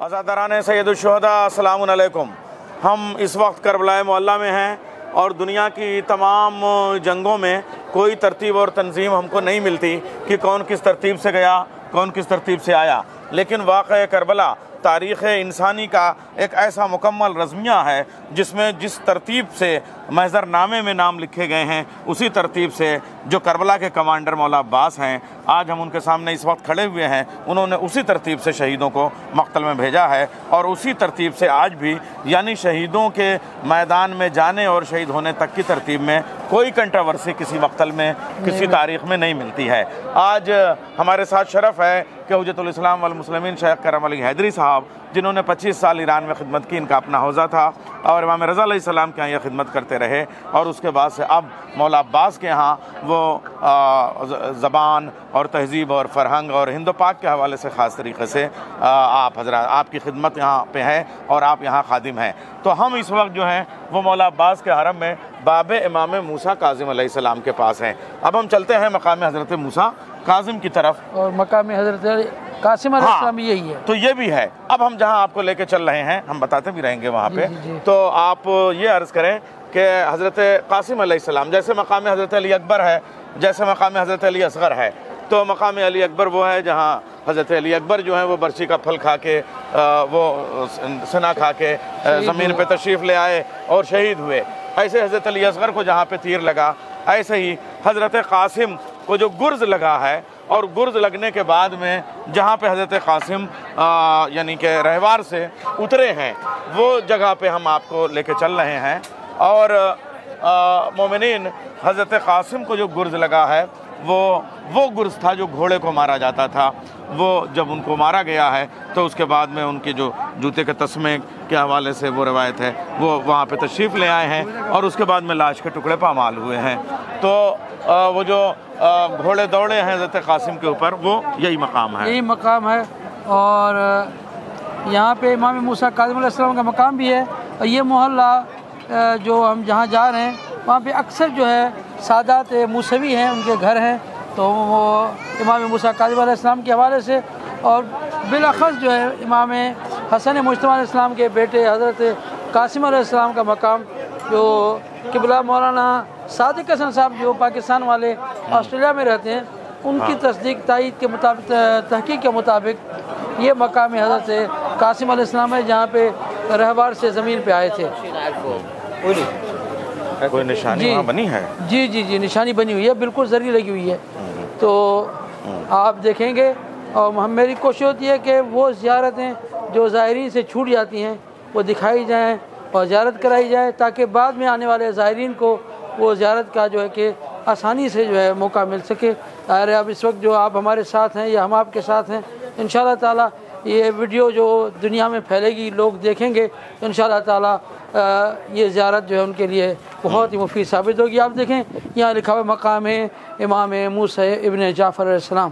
अज़ादरान सैयदुश्शुहदा अस्सलामु अलैकुम। हम इस वक्त करबला मोहल्ला में हैं और दुनिया की तमाम जंगों में कोई तरतीब और तंजीम हमको नहीं मिलती कि कौन किस तरतीब से गया, कौन किस तरतीब से आया। लेकिन वाक़या करबला तारीख़ इंसानी का एक ऐसा मुकम्मल रज़मिया है जिसमें जिस तरतीब से महज़रनामे में नाम लिखे गए हैं उसी तरतीब से जो करबला के कमांडर मौला अब्बास हैं, आज हम उनके सामने इस वक्त खड़े हुए हैं, उन्होंने उसी तरतीब से शहीदों को मक़तल में भेजा है और उसी तरतीब से आज भी यानी शहीदों के मैदान में जाने और शहीद होने तक की तरतीब में कोई कंट्रोवर्सी किसी मक़तल में किसी तारीख़ में नहीं मिलती है। आज हमारे साथ शरफ़ है कि हुज्जतुल इस्लाम वल मुस्लिमीन शेख करम अली हैदरी साहब, जिन्होंने 25 साल ईरान में खिदमत की, इनका अपना हौज़ा था और इमाम रज़ा अलैहिस्सलाम के यहाँ यह खिदमत करते रहे और उसके बाद से अब मौला अब्बास के यहाँ वो ज़बान और तहज़ीब और फ़रहंग और हिंद पाक के हवाले से ख़ास तरीक़े से आप हज़रात आपकी खिदमत यहाँ पे है और आप यहाँ खादिम हैं। तो हम इस वक्त जो हैं वो मौला अब्बास के हरम में बाबे इमाम मूसा काज़िम अलैहिस्सलाम के पास हैं। अब हम चलते हैं मकाम हज़रत मूसा काज़िम की तरफ और मकाम हज़रत कासिम अलैहिस्सलाम यही है। तो ये भी है। अब हम जहाँ आपको लेके चल रहे हैं हम बताते भी रहेंगे वहाँ पे। तो आप ये अर्ज़ करें कि हज़रत कासिम अलैहिस्सलाम जैसे मकाम हज़रत अली अकबर है, जैसे मकाम हज़रत अली असग़र है, तो मकाम अली अकबर वो है जहाँ हज़रत अली अकबर जो है वो बर्ची का फल खा के वो सना खा के ज़मीन पे तशरीफ़ ले आए और शहीद हुए। ऐसे हज़रत अली असग़र को जहाँ पे तीर लगा, ऐसे ही हज़रत कासिम को जो गुर्ज़ लगा है और गुर्ज़ लगने के बाद में जहाँ पे हज़रत कासिम यानी कि रहवार से उतरे हैं वो जगह पे हम आपको लेके चल रहे हैं। और मोमिनीन हज़रत कासिम को जो गुर्ज़ लगा है वो गुर्ज़ था जो घोड़े को मारा जाता था। वो जब उनको मारा गया है तो उसके बाद में उनके जो जूते के तस्मे के हवाले से वो रवायत है वो वहाँ पे तशरीफ़ ले आए हैं और उसके बाद में लाश के टुकड़े पामाल हुए हैं। तो वो जो घोड़े दौड़े हैं हज़रत कासिम के ऊपर वो यही मकाम है, यही मकाम है। और यहाँ पे इमाम मूसा काज़िम अलैहिस्सलाम का मकाम भी है। और ये मोहल्ला जो हम जहाँ जा रहे हैं वहाँ पे अक्सर जो है सादात मूसवी हैं, उनके घर हैं। तो वो इमाम मूसा काज़िम अलैहिस्सलाम के हवाले से और बिलाख़स जो है इमाम हसन मुज्तबा अलैहिस्सलाम के बेटे हज़रत कासिम अलैहिस्सलाम का मकाम जो क़िबला मौलाना सादिक हसन साहब जो पाकिस्तान वाले ऑस्ट्रेलिया में रहते हैं उनकी तस्दीक तायीद के मुताबिक तहकीक के मुताबिक ये मकाम हज़रत कासिम अलैहिस्सलाम है जहाँ पे रहवार से ज़मीन पे आए थे। कोई निशानी वहाँ बनी है? जी जी जी निशानी बनी हुई है, बिल्कुल जरी लगी हुई है। तो आप देखेंगे और हम मेरी कोशिश होती है कि वो ज़ियारतें जो ज़ायरीन से छूट जाती हैं वो दिखाई जाएँ और ज़ियारत कराई जाए ताकि बाद में आने वाले ज़ायरीन को वो ज़ियारत का जो है कि आसानी से जो है मौका मिल सके। अरे अब इस वक्त जो आप हमारे साथ हैं या हम आपके साथ हैं, इंशाअल्लाह ताला ये वीडियो जो दुनिया में फैलेगी, लोग देखेंगे तो इंशाअल्लाह ताला ये ज़ियारत जो है उनके लिए बहुत ही मुफीद साबित होगी। आप देखें यहाँ लिखा हुआ मकाम इमाम मूसा इब्न जाफ़र अलैहिस्सलाम,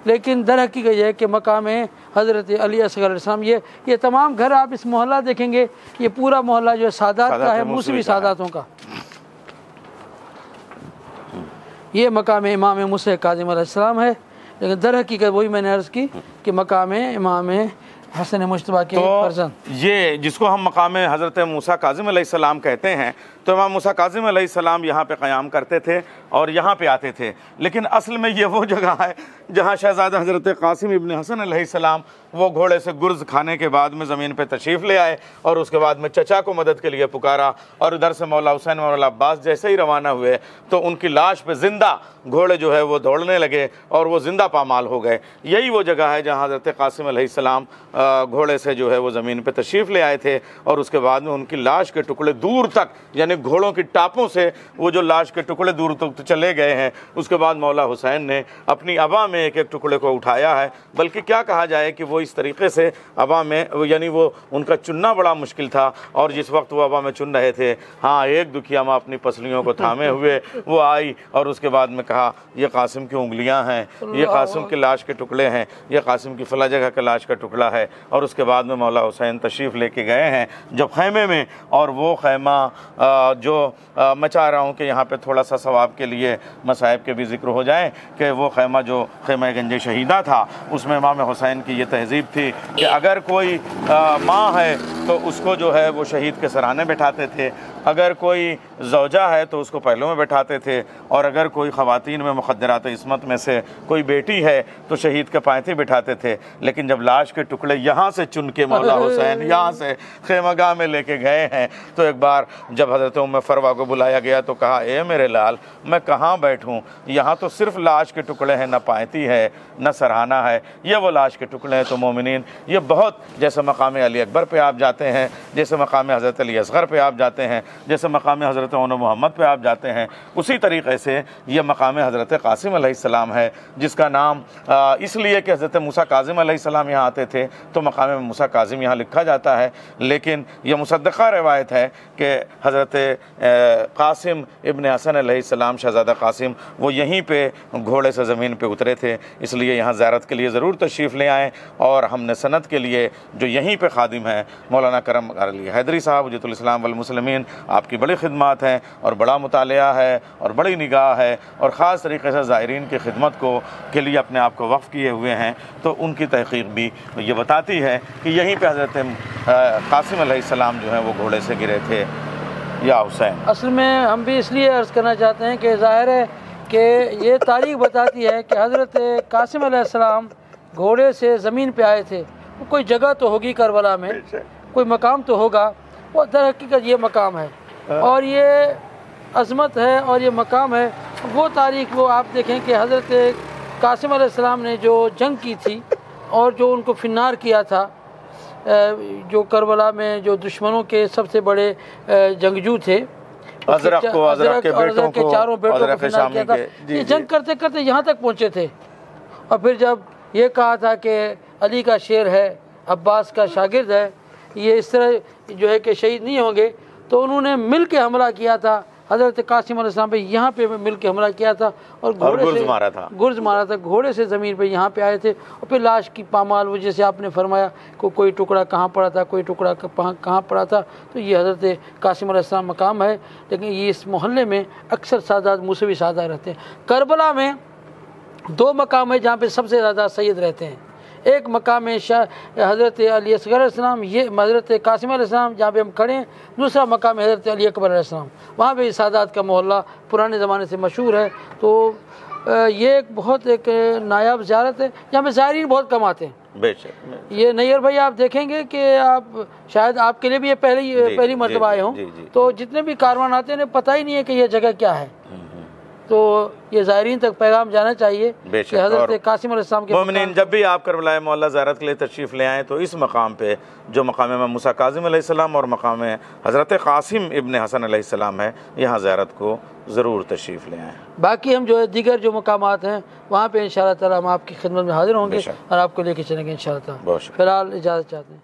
लेकिन दर हकीकत यह है कि मकाम हज़रत अली असग़र अलैहिस्सलाम ये तमाम घर आप इस मोहल्ला देखेंगे, ये पूरा मोहल्ला जो है सादात का है, मूसवी सादातों का। ये मकाम इमाम मूसा काज़िम अलैहिस्सलाम है, लेकिन दर हकीकत वही मैंने अर्ज़ की कि मकाम इमाम हसन मुज्तबा के फर्जंद। ये जिसको हम मकाम हज़रत मूसा काज़िम अलैहिस्सलाम कहते हैं, तो इमाम मूसा काज़िम अलैहिस्सलाम यहाँ पे क़याम करते थे और यहाँ पे आते थे। लेकिन असल में ये वो जगह है जहाँ शहज़ादा हज़रत कासिम इब्न हसन अलैहिस्सलाम वो घोड़े से गुर्ज़ खाने के बाद में ज़मीन पे तशरीफ़ ले आए और उसके बाद में चचा को मदद के लिए पुकारा और उधर से मौला हुसैन मौला अब्बास जैसे ही रवाना हुए तो उनकी लाश पे ज़िंदा घोड़े जो है वो दौड़ने लगे और वो ज़िंदा पामाल हो गए। यही वो जगह है जहाँ हज़रत कासिम अलैहिस्सलाम घोड़े से जो है वो ज़मीन पे तशरीफ़ ले आए थे और उसके बाद में उनकी लाश के टुकड़े दूर तक यानी घोड़ों की टापों से वो जो लाश के टुकड़े दूर तक चले गए हैं। उसके बाद मौला हुसैन ने अपनी अबा में एक एक टुकड़े को उठाया है, बल्कि क्या कहा जाए कि वो इस तरीके से अबा में यानी वो उनका चुनना बड़ा मुश्किल था और जिस वक्त वो अबा में चुन रहे थे, हाँ एक दुखिया माँ अपनी पसलियों को थामे हुए वो आई और उसके बाद में कहा ये कासिम की उंगलियां हैं, ये कासिम की लाश के टुकड़े हैं, ये कासिम की फला जगह के लाश का टुकड़ा है। और उसके बाद में मौला हुसैन तशरीफ़ लेके गए हैं जब खैमे में, और वो खैमा जो मैं चाह रहा हूँ कि यहाँ पे थोड़ा सा सवाब के लिए मसाइब के भी ज़िक्र हो जाएँ कि वो खैमा जो खैमा गंज शहीदा था उसमें इमाम हुसैन की ये तहज़ीब थी कि अगर कोई माँ है तो उसको जो है वो शहीद के सराहने बैठाते थे, अगर कोई ज़ौजा है तो उसको पहलों में बैठाते थे, और अगर कोई ख़वातीन में मुक़द्दरात इस्मत में से कोई बेटी है तो शहीद के पायथी बिठाते थे। लेकिन जब लाश के टुकड़े यहाँ से चुन के मौला हुसैन यहाँ से खैमगाह में लेके गए हैं तो एक बार जब हज़रत उम्मे फरवा को बुलाया गया तो कहा, ए मेरे लाल मैं कहाँ बैठूँ, यहाँ तो सिर्फ लाश के टुकड़े हैं, न पायथी है न सराहना है, ये वो लाश के टुकड़े हैं। तो मोमिनीन ये बहुत, जैसे मकाम अली अकबर पे आप जाते हैं, जैसे मकाम हज़रत अली असग़र पे आप जाते हैं, जैसे मकाम हज़रत मोहम्मद पे आप जाते हैं, उसी तरीक़े से ये मकाम हज़रत क़ासिम अलैहिस्सलाम है, जिसका नाम इसलिए कि हज़रत मूसा काज़िम अलैहिस्सलाम यहाँ आते थे तो मकाम मूसा काज़िम यहाँ लिखा जाता है। लेकिन यह मुसद्दक़ा रवायत है कि हज़रत क़ासिम इब्न हसन अलैहिस्सलाम शहज़ादा क़ासिम वो यहीं पे घोड़े से ज़मीन पे उतरे थे, इसलिए यहाँ ज़ियारत के लिए ज़रूर तशरीफ़ ले आएँ। और हमने सनद के लिए जो यहीं पे खादिम हैं मौलाना करम अली हैदरी साहब हुज्जतुल इस्लाम वल मुस्लिमीन, आपकी बड़ी खिदमत हैं और बड़ा मुतालिया है और बड़ी निगाह है और ख़ास तरीक़े से ज़ायरीन की खिदमत को के लिए अपने आप को वक़्फ़ किए हुए हैं। तो उनकी तहक़ीक़ भी ये बताती है कि यहीं पे हज़रत क़ासिम अलैहिस्सलाम जो हैं वो घोड़े से गिरे थे। या हुसैन, असल में हम भी इसलिए अर्ज़ करना चाहते हैं कि ज़ाहिर है कि ये तारीख़ बताती है कि हज़रत क़ासिम अलैहिस्सलाम घोड़े से ज़मीन पे आए थे। कोई जगह तो होगी करबला में, कोई मकाम तो होगा, वो दर हकीकत ये मकाम है और ये अज़मत है और ये मकाम है। वो तारीख़ वो आप देखें कि हज़रत क़ासिम अलैहिस्सलाम ने जो जंग की थी और जो उनको फिन्नार किया था, जो करबला में जो दुश्मनों के सबसे बड़े जंगजू थे, अज़रक के चारों बेटों को फिन्नार किया था। ये जंग करते करते यहाँ तक पहुँचे थे और फिर जब ये कहा था कि अली का शेर है, अब्बास का शागिर्द है, ये इस तरह जो है कि शहीद नहीं होंगे, तो उन्होंने मिल के हमला किया था। हज़रत क़ासिम अलैहिस्सलाम पे यहाँ पे मिल के हमला किया था और गुर्ज़ मारा था घोड़े से ज़मीन पे यहाँ पे आए थे। और फिर लाश की पामाल वो जैसे आपने फरमाया कोई टुकड़ा कहाँ पड़ा था, कोई टुकड़ा कहाँ पड़ा था, तो ये हज़रत क़ासिम अलैहिस्सलाम मकाम है। लेकिन ये इस मोहल्ले में अक्सर सादात मूसवी सादा रहते हैं। करबला में दो मकाम है जहाँ पे सबसे ज़्यादा सैयद रहते हैं। एक मकाम है हज़रत अली असग़र अलैहिस्सलाम, ये हज़रत क़ासिम अलैहिस्सलाम जहाँ पे हम खड़े हैं। दूसरा मकाम है हज़रत अली अकबर अलैहिस्सलाम, वहाँ पे सादात का मोहल्ला पुराने ज़माने से मशहूर है। तो ये एक बहुत एक नायाब ज़ियारत है जहाँ पे ज़ायरीन बहुत कम आते हैं। बेशक ये नैयर भाई आप देखेंगे कि आप शायद आपके लिए भी ये पहली मरतबा आए हों, तो जितने भी कारवान आते हैं उन्हें पता ही नहीं है कि यह जगह क्या है। तो ये ज़ायरीन तक पैगाम जाना चाहिए कि हज़रत क़ासिम अलैहिस्सलाम के मोमिनीन जब भी आप करबला मौला ज़ियारत के लिए तशरीफ़ ले आएँ तो इस मकाम पे जो मकाम इमाम मूसा काज़िम अलैहिस्सलाम और मकाम हज़रत क़ासिम इब्न हसन अलैहिस्सलाम है, यहाँ ज़ियारत को ज़रूर तशरीफ़ ले आएँ। बाकी हम जो है दीगर जो मकामात हैं वहाँ पे इंशाअल्लाह ताला हम आपकी खिदमत में हाज़िर होंगे और आपको लेके चलेंगे इंशाअल्लाह ताला। फ़िलहाल इजाज़त चाहते हैं।